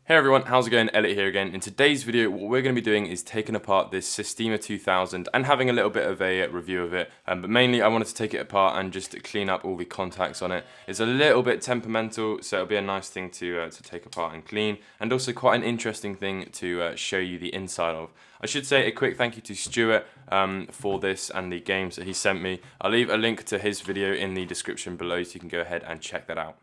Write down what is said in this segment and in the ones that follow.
Hey everyone, how's it going? Elliot here again. In today's video, what we're going to be doing is taking apart this Sistema 2000 and having a little bit of a review of it. But mainly I wanted to take it apart and just clean up all the contacts on it. It's a little bit temperamental, so it'll be a nice thing to take apart and clean, and also quite an interesting thing to show you the inside of. I should say a quick thank you to Stuart for this and the games that he sent me. I'll leave a link to his video in the description below so you can go ahead and check that out.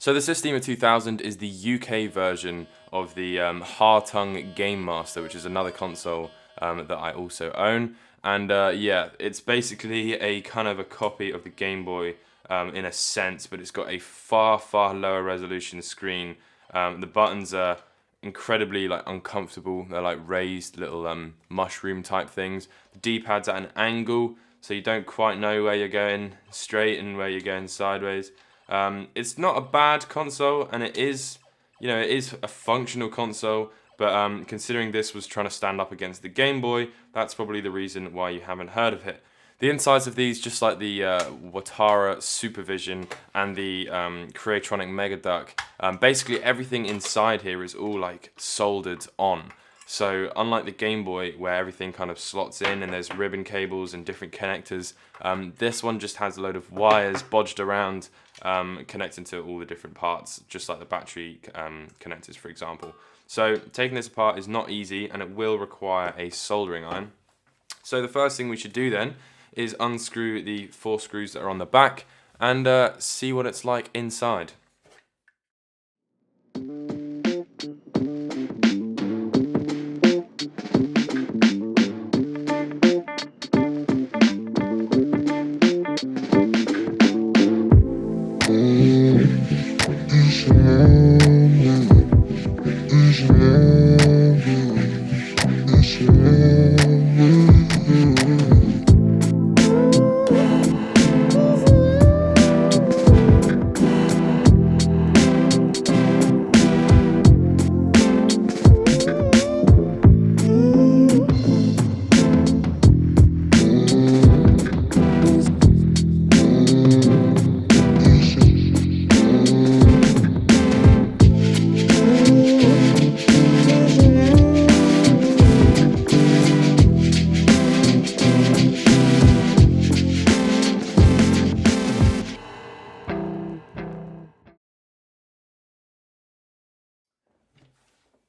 So the Sistema 2000 is the UK version of the Hartung Game Master, which is another console that I also own. And yeah, it's basically a kind of a copy of the Game Boy in a sense, but it's got a far lower resolution screen. The buttons are incredibly uncomfortable. They're like raised little mushroom type things. The D-pad's at an angle, so you don't quite know where you're going straight and where you're going sideways. It's not a bad console, and it is a functional console, but considering this was trying to stand up against the Game Boy, that's probably the reason why you haven't heard of it. The insides of these, just like the Watara Supervision and the Creatronic Mega Duck, basically everything inside here is all soldered on. So unlike the Game Boy, where everything kind of slots in and there's ribbon cables and different connectors, this one just has a load of wires bodged around, connecting to all the different parts, just like the battery connectors, for example. So taking this apart is not easy, and it will require a soldering iron. So the first thing we should do then is unscrew the 4 screws that are on the back and see what it's like inside.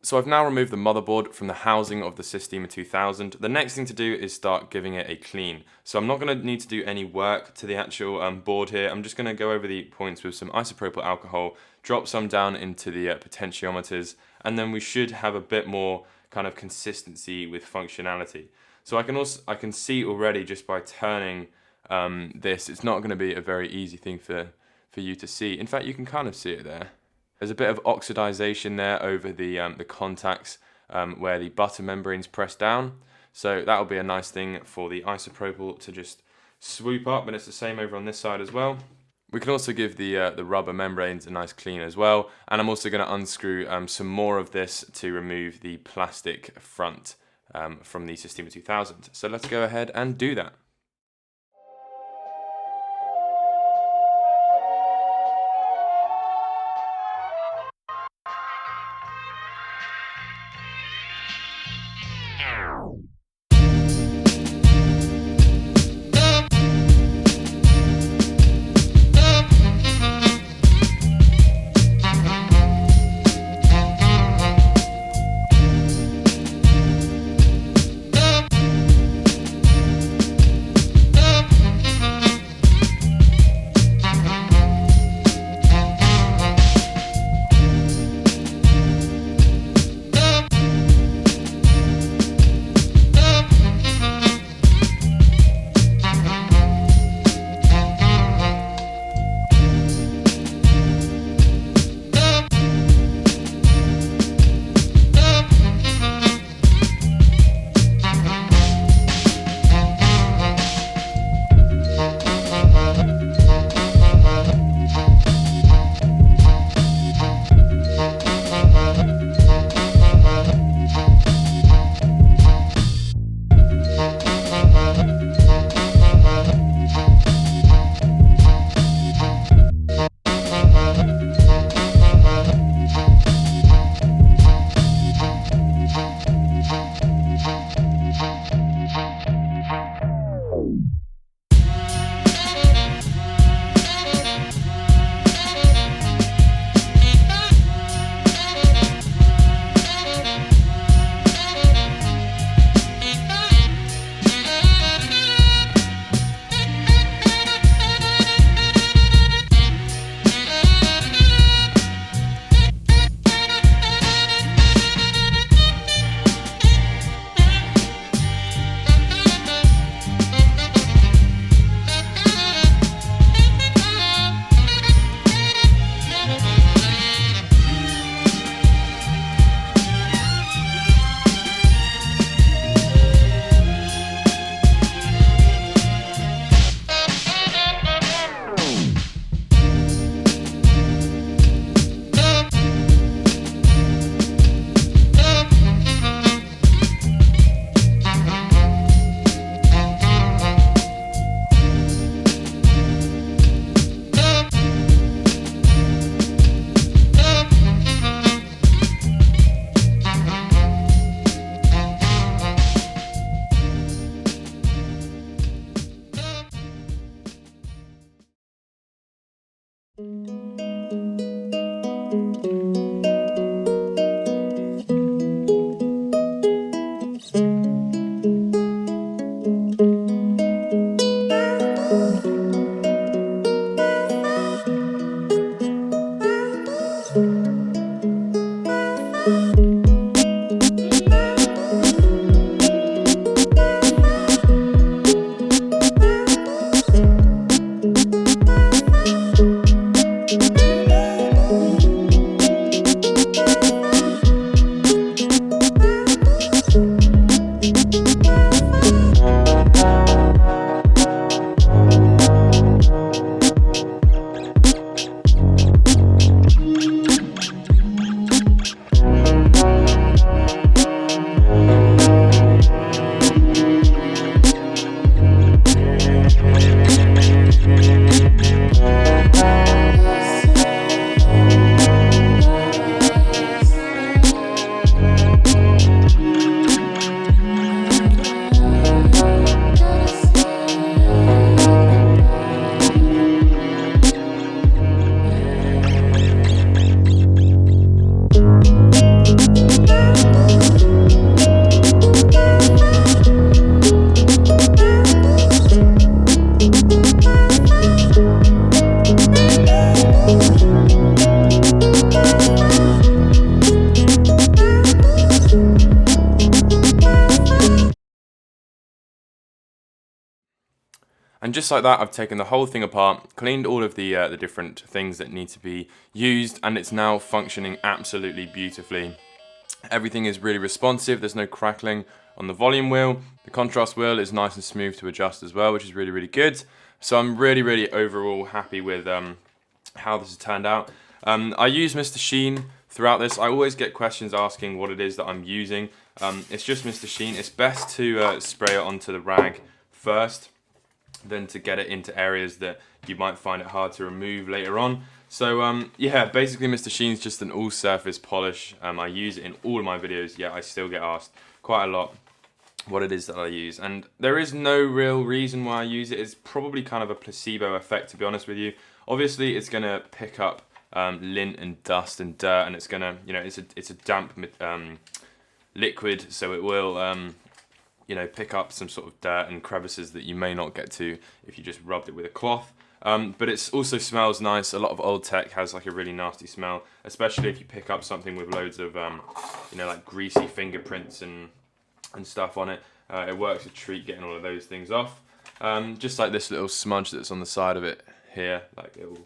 So I've now removed the motherboard from the housing of the Sistema 2000. The next thing to do is start giving it a clean. So I'm not going to need to do any work to the actual board here. I'm just going to go over the points with some isopropyl alcohol, drop some down into the potentiometers, and then we should have a bit more kind of consistency with functionality. So I can see already just by turning this, it's not going to be a very easy thing for you to see. In fact, you can kind of see it there. There's a bit of oxidization there over the contacts where the butter membrane's pressed down. So that'll be a nice thing for the isopropyl to just swoop up, and it's the same over on this side as well. We can also give the rubber membranes a nice clean as well, and I'm also going to unscrew some more of this to remove the plastic front from the Sistema 2000. So let's go ahead and do that. And just like that, I've taken the whole thing apart, cleaned all of the different things that need to be used, and it's now functioning absolutely beautifully. Everything is really responsive, there's no crackling on the volume wheel. The contrast wheel is nice and smooth to adjust as well, which is really, really good. So I'm really overall happy with how this has turned out. I use Mr. Sheen throughout this. I always get questions asking what it is that I'm using. It's just Mr. Sheen. It's best to spray it onto the rag first, than to get it into areas that you might find it hard to remove later on. So yeah, basically Mr. Sheen's just an all-surface polish. I use it in all of my videos, yet I still get asked quite a lot what it is that I use. And there is no real reason why I use it. It's probably kind of a placebo effect, to be honest with you. Obviously, it's going to pick up lint and dust and dirt, and it's going to, you know, it's a damp liquid, so it will you know, pick up some sort of dirt and crevices that you may not get to if you just rubbed it with a cloth. But it also smells nice. A lot of old tech has like a really nasty smell, especially if you pick up something with loads of, you know, like greasy fingerprints and stuff on it. It works a treat getting all of those things off. Just like this little smudge that's on the side of it here, like it will,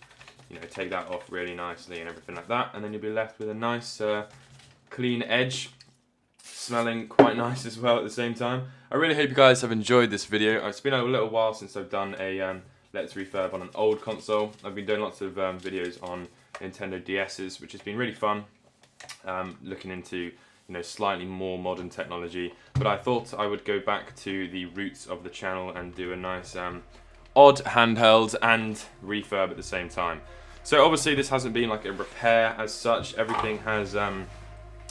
you know, take that off really nicely and everything like that, and then you'll be left with a nice clean edge, smelling quite nice as well at the same time. I really hope you guys have enjoyed this video. It's been a little while since I've done a Let's Refurb on an old console. I've been doing lots of videos on Nintendo DS's, which has been really fun, looking into, you know, slightly more modern technology. But I thought I would go back to the roots of the channel and do a nice odd handheld and refurb at the same time. So obviously this hasn't been like a repair as such. Everything has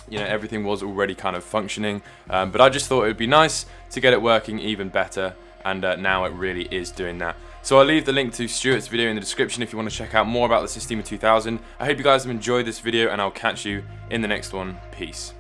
you know, everything was already kind of functioning, but I just thought it would be nice to get it working even better, and now it really is doing that. So I'll leave the link to Stuart's video in the description if you want to check out more about the Sistema 2000. I hope you guys have enjoyed this video, and I'll catch you in the next one. Peace.